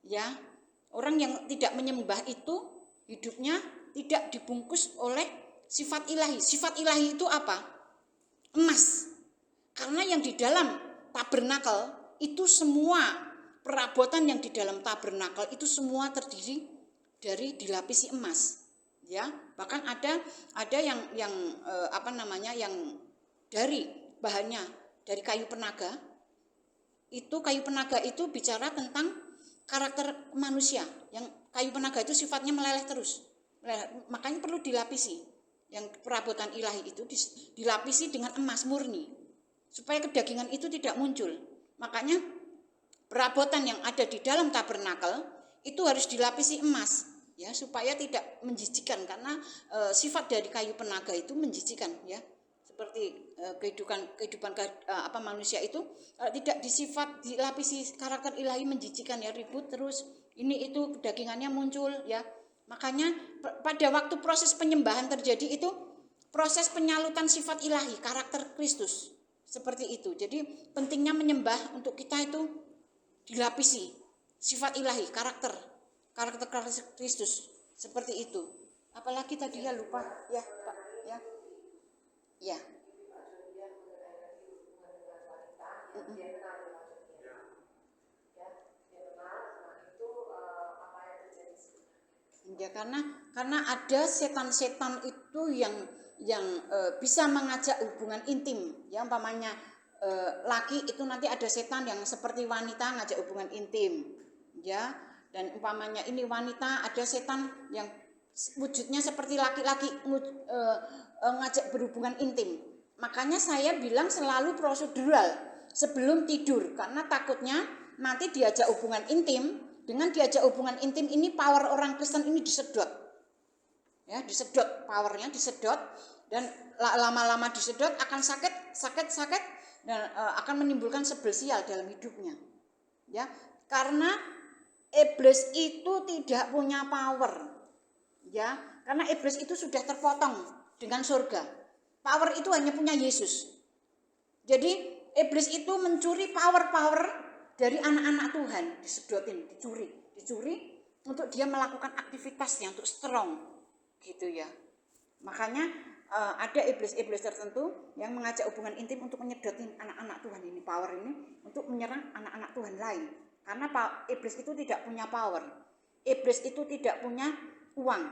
Ya. Orang yang tidak menyembah itu hidupnya tidak dibungkus oleh sifat ilahi. Sifat ilahi itu apa? Emas. Karena yang di dalam tabernakel itu semua perabotan yang di dalam tabernakel itu semua terdiri dari dilapisi emas. Ya, bahkan ada yang yang dari bahannya dari kayu penaga. Itu kayu penaga itu bicara tentang karakter manusia. Yang kayu penaga itu sifatnya meleleh terus. Makanya perlu dilapisi. Yang perabotan ilahi itu dilapisi dengan emas murni. Supaya kedagingan itu tidak muncul. Makanya perabotan yang ada di dalam tabernakel itu harus dilapisi emas. Ya, supaya tidak menjijikan. Karena sifat dari kayu penaga itu menjijikan. Ya, seperti kehidupan manusia itu tidak dilapisi karakter ilahi menjijikan ya, ribut terus ini itu kedagingannya muncul ya. Makanya pada waktu proses penyembahan terjadi itu proses penyalutan sifat ilahi, karakter Kristus seperti itu. Jadi pentingnya menyembah untuk kita itu dilapisi sifat ilahi, karakter Kristus seperti itu. Apalagi tadi ya lupa ya Pak ya. Ya. Ya karena ada setan-setan itu yang bisa mengajak hubungan intim ya, umpamanya laki itu nanti ada setan yang seperti wanita ngajak hubungan intim ya, dan umpamanya ini wanita ada setan yang wujudnya seperti laki-laki ngajak berhubungan intim. Makanya saya bilang selalu prosedural sebelum tidur, karena takutnya nanti diajak hubungan intim. Dengan diajak hubungan intim ini power orang Kristen ini disedot. Ya, disedot, powernya disedot, dan lama-lama disedot akan sakit dan akan menimbulkan sebel sial dalam hidupnya. Ya, karena iblis itu tidak punya power. Ya, karena iblis itu sudah terpotong dengan surga. Power itu hanya punya Yesus. Jadi iblis itu mencuri power dari anak-anak Tuhan, disedotin, dicuri untuk dia melakukan aktivitasnya untuk strong, gitu ya. Makanya ada iblis-iblis tertentu yang mengajak hubungan intim untuk menyedotin anak-anak Tuhan ini, power ini untuk menyerang anak-anak Tuhan lain. Karena iblis itu tidak punya power, iblis itu tidak punya uang,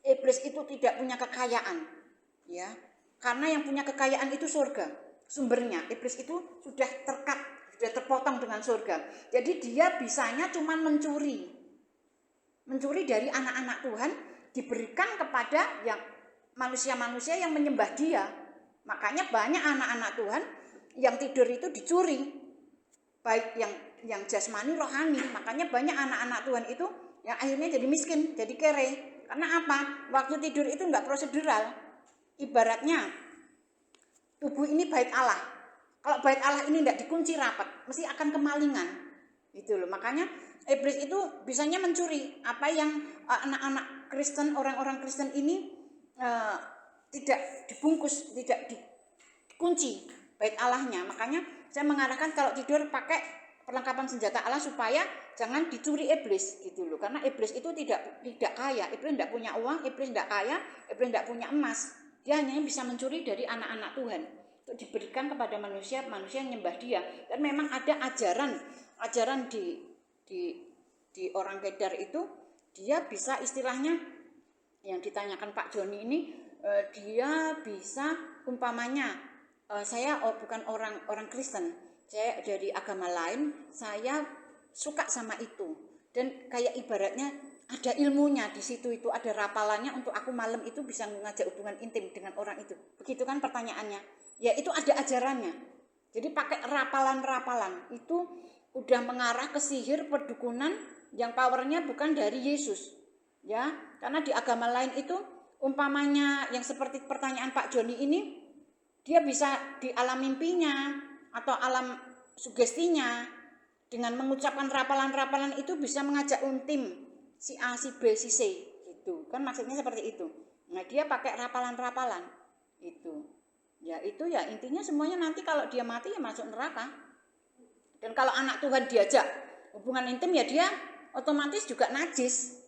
iblis itu tidak punya kekayaan, ya. Karena yang punya kekayaan itu surga, sumbernya. Iblis itu sudah terpotong dengan surga. Jadi dia bisanya cuma mencuri dari anak-anak Tuhan, diberikan kepada yang manusia-manusia yang menyembah dia. Makanya banyak anak-anak Tuhan yang tidur itu dicuri, baik yang jasmani rohani. Makanya banyak anak-anak Tuhan itu yang akhirnya jadi miskin, jadi kere. Karena apa? Waktu tidur itu enggak prosedural. Ibaratnya tubuh ini bait Allah. Kalau bait Allah ini tidak dikunci rapat, mesti akan kemalingan. Gitu loh. Makanya iblis itu bisanya mencuri apa yang anak-anak Kristen, orang-orang Kristen ini tidak dibungkus, tidak dikunci bait Allahnya. Makanya saya mengarahkan kalau tidur pakai perlengkapan senjata Allah supaya jangan dicuri iblis, gitu loh. Karena iblis itu tidak kaya, iblis tidak punya uang, iblis tidak kaya, iblis tidak punya emas. Dia hanya bisa mencuri dari anak-anak Tuhan untuk diberikan kepada manusia yang nyembah dia. Dan memang ada ajaran di orang Kedar itu, dia bisa istilahnya yang ditanyakan Pak Joni ini, dia bisa umpamanya saya bukan orang Kristen, saya dari agama lain, saya suka sama itu, dan kayak ibaratnya ada ilmunya di situ, itu ada rapalannya untuk aku malam itu bisa mengajak hubungan intim dengan orang itu. Begitu kan pertanyaannya? Ya itu ada ajarannya. Jadi pakai rapalan-rapalan itu udah mengarah ke sihir perdukunan yang powernya bukan dari Yesus. Ya, karena di agama lain itu umpamanya yang seperti pertanyaan Pak Joni ini, dia bisa di alam mimpinya atau alam sugestinya dengan mengucapkan rapalan-rapalan itu bisa mengajak intim si A, si B, si C, gitu. Kan maksudnya seperti itu. Nah, dia pakai rapalan-rapalan itu. Ya itu ya intinya semuanya nanti kalau dia mati ya masuk neraka. Dan kalau anak Tuhan diajak hubungan intim ya dia otomatis juga najis.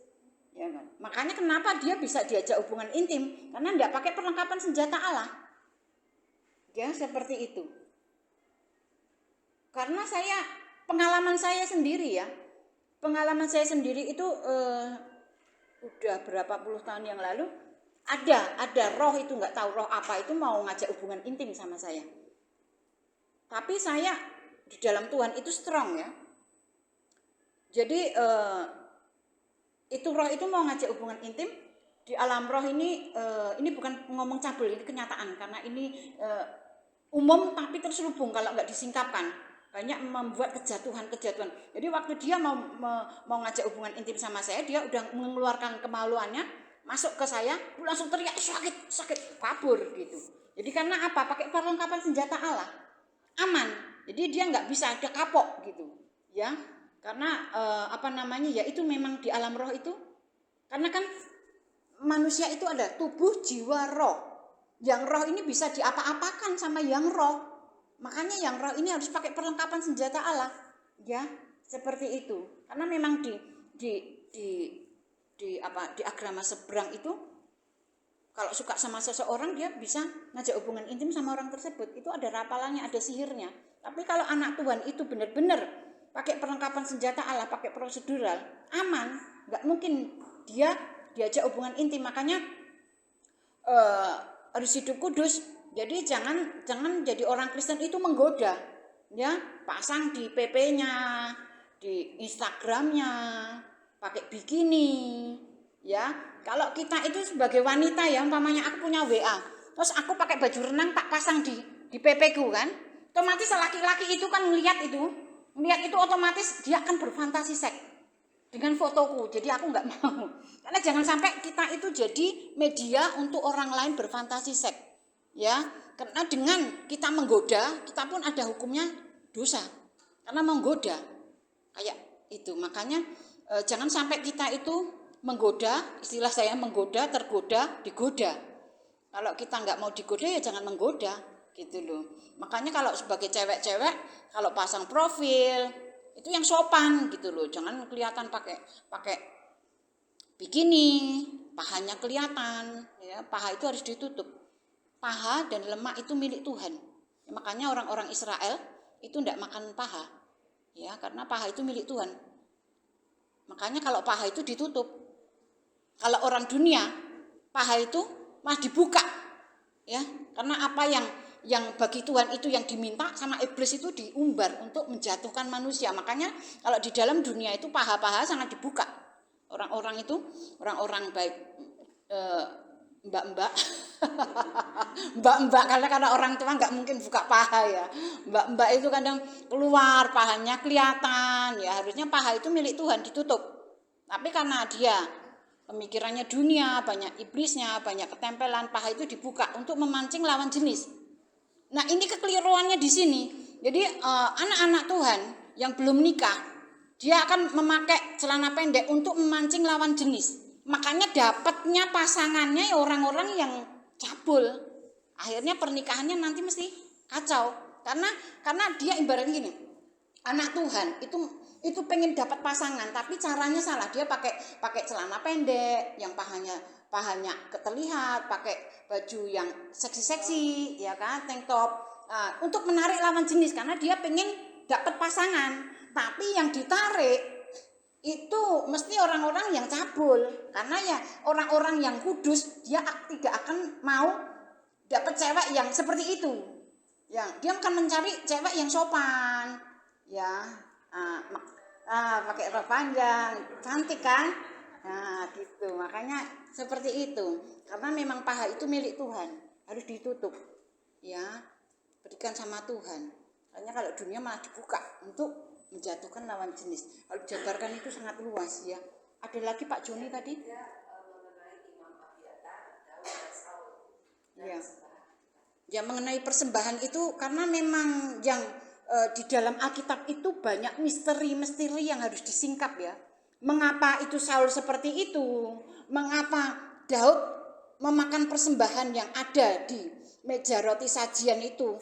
Ya kan? Makanya kenapa dia bisa diajak hubungan intim? Karena enggak pakai perlengkapan senjata Allah. Ya seperti itu. Karena pengalaman saya sendiri ya. Pengalaman saya sendiri itu udah berapa puluh tahun yang lalu ada roh itu, nggak tahu roh apa itu mau ngajak hubungan intim sama saya. Tapi saya di dalam Tuhan itu strong ya. Jadi itu roh itu mau ngajak hubungan intim di alam roh ini bukan ngomong cabul, ini kenyataan karena ini umum tapi terselubung kalau nggak disingkapkan. Banyak membuat kejatuhan. Jadi waktu dia mau ngajak hubungan intim sama saya, dia udah mengeluarkan kemaluannya, masuk ke saya, langsung teriak sakit, kabur gitu. Jadi karena apa? Pakai perlengkapan senjata Allah, aman. Jadi dia nggak bisa ada kapok gitu, ya. Karena ya itu memang di alam roh itu, karena kan manusia itu ada tubuh, jiwa, roh. Yang roh ini bisa diapa-apakan sama yang roh. Makanya yang roh ini harus pakai perlengkapan senjata Allah, ya seperti itu. Karena memang di agama seberang itu kalau suka sama seseorang dia bisa ngajak hubungan intim sama orang tersebut. Itu ada rapalannya, ada sihirnya. Tapi kalau anak Tuhan itu benar-benar pakai perlengkapan senjata Allah, pakai prosedural, aman, nggak mungkin dia diajak hubungan intim. Makanya harus hidup kudus. Jadi jangan jadi orang Kristen itu menggoda, ya, pasang di PP-nya, di Instagramnya, pakai bikini, ya. Kalau kita itu sebagai wanita ya, umpamanya aku punya WA, terus aku pakai baju renang tak pasang di PP ku kan, otomatis laki-laki itu kan melihat itu otomatis dia akan berfantasi seks dengan fotoku. Jadi aku nggak mau, karena jangan sampai kita itu jadi media untuk orang lain berfantasi seks, ya. Karena dengan kita menggoda, kita pun ada hukumnya dosa karena menggoda kayak itu. Makanya jangan sampai kita itu menggoda, istilah saya menggoda, tergoda, digoda. Kalau kita nggak mau digoda ya jangan menggoda, gitu loh. Makanya kalau sebagai cewek-cewek kalau pasang profil itu yang sopan gitu loh, jangan kelihatan pakai bikini, pahanya kelihatan, ya. Paha itu harus ditutup. Paha dan lemak itu milik Tuhan. Ya, makanya orang-orang Israel itu tidak makan paha, ya, karena paha itu milik Tuhan. Makanya kalau paha itu ditutup. Kalau orang dunia, paha itu malah dibuka, ya, karena apa yang bagi Tuhan itu yang diminta sama iblis itu diumbar untuk menjatuhkan manusia. Makanya kalau di dalam dunia itu paha-paha sangat dibuka. Orang-orang itu, orang-orang baik, mbak-mbak, mbak-mbak, karena orang tua nggak mungkin buka paha ya. Mbak-mbak itu kadang keluar pahanya kelihatan, ya harusnya paha itu milik Tuhan ditutup. Tapi karena dia pemikirannya dunia, banyak iblisnya, banyak ketempelan, paha itu dibuka untuk memancing lawan jenis. Nah ini kekeliruannya di sini. Jadi anak-anak Tuhan yang belum nikah, dia akan memakai celana pendek untuk memancing lawan jenis. Makanya dapatnya pasangannya orang-orang yang cabul. Akhirnya pernikahannya nanti mesti kacau. Karena dia ibaratnya gini, anak Tuhan itu pengen dapat pasangan tapi caranya salah. Dia pakai celana pendek yang pahanya terlihat, pakai baju yang seksi-seksi, ya kan, tank top, untuk menarik lawan jenis karena dia pengen dapat pasangan. Tapi yang ditarik itu mesti orang-orang yang cabul, karena ya orang-orang yang kudus dia tidak akan mau dapat cewek yang seperti itu. Ya, dia akan mencari cewek yang sopan, ya. Pakai rok panjang, cantik kan? Nah, gitu. Makanya seperti itu. Karena memang paha itu milik Tuhan, harus ditutup. Ya, berikan sama Tuhan. Hanya kalau dunia malah dibuka untuk menjatuhkan lawan jenis. Kalau dijabarkan itu sangat luas ya. Ada lagi Pak Joni tadi? Ya. Ya, mengenai persembahan itu karena memang yang di dalam Alkitab itu banyak misteri-misteri yang harus disingkap ya. Mengapa itu Saul seperti itu? Mengapa Daud memakan persembahan yang ada di meja roti sajian itu?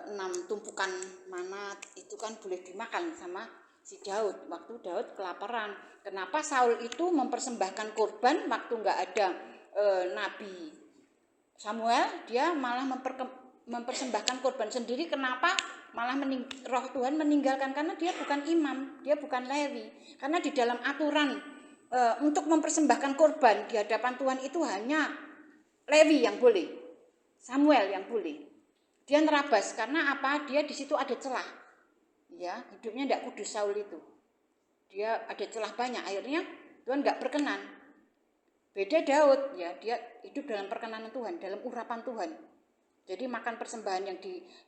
Enam tumpukan manat itu kan boleh dimakan sama si Daud waktu Daud kelaparan. Kenapa Saul itu mempersembahkan korban waktu nggak ada Nabi Samuel? Dia malah mempersembahkan korban sendiri. Kenapa malah roh Tuhan meninggalkan? Karena dia bukan imam, dia bukan Lewi. Karena di dalam aturan untuk mempersembahkan korban di hadapan Tuhan itu hanya Lewi yang boleh, Samuel yang boleh. Dia nerabas karena apa? Dia di situ ada celah. Ya, hidupnya tidak kudus Saul itu. Dia ada celah banyak. Akhirnya Tuhan nggak berkenan. Beda Daud, ya, dia hidup dalam perkenanan Tuhan, dalam urapan Tuhan. Jadi makan persembahan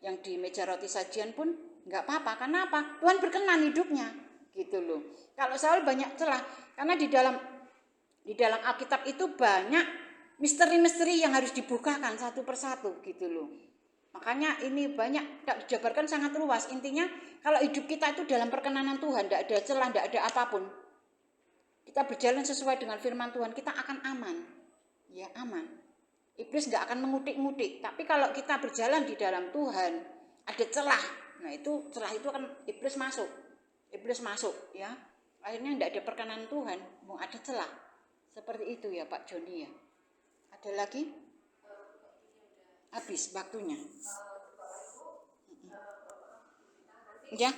yang di meja roti sajian pun nggak apa-apa. Karena apa? Tuhan berkenan hidupnya, gitu loh. Kalau Saul banyak celah, karena di dalam Alkitab itu banyak misteri-misteri yang harus dibukakan satu persatu, gitu loh. Makanya ini banyak, tak dijabarkan sangat luas. Intinya kalau hidup kita itu dalam perkenanan Tuhan, tidak ada celah, tidak ada apapun. Kita berjalan sesuai dengan firman Tuhan, kita akan aman. Ya, aman. Iblis nggak akan mengutik-ngutik. Tapi kalau kita berjalan di dalam Tuhan, ada celah. Nah itu celah itu akan iblis masuk. iblis masuk ya. Akhirnya tidak ada perkenan Tuhan, mau ada celah. Seperti itu ya Pak Joni ya. Ada lagi? Habis waktunya. Ya.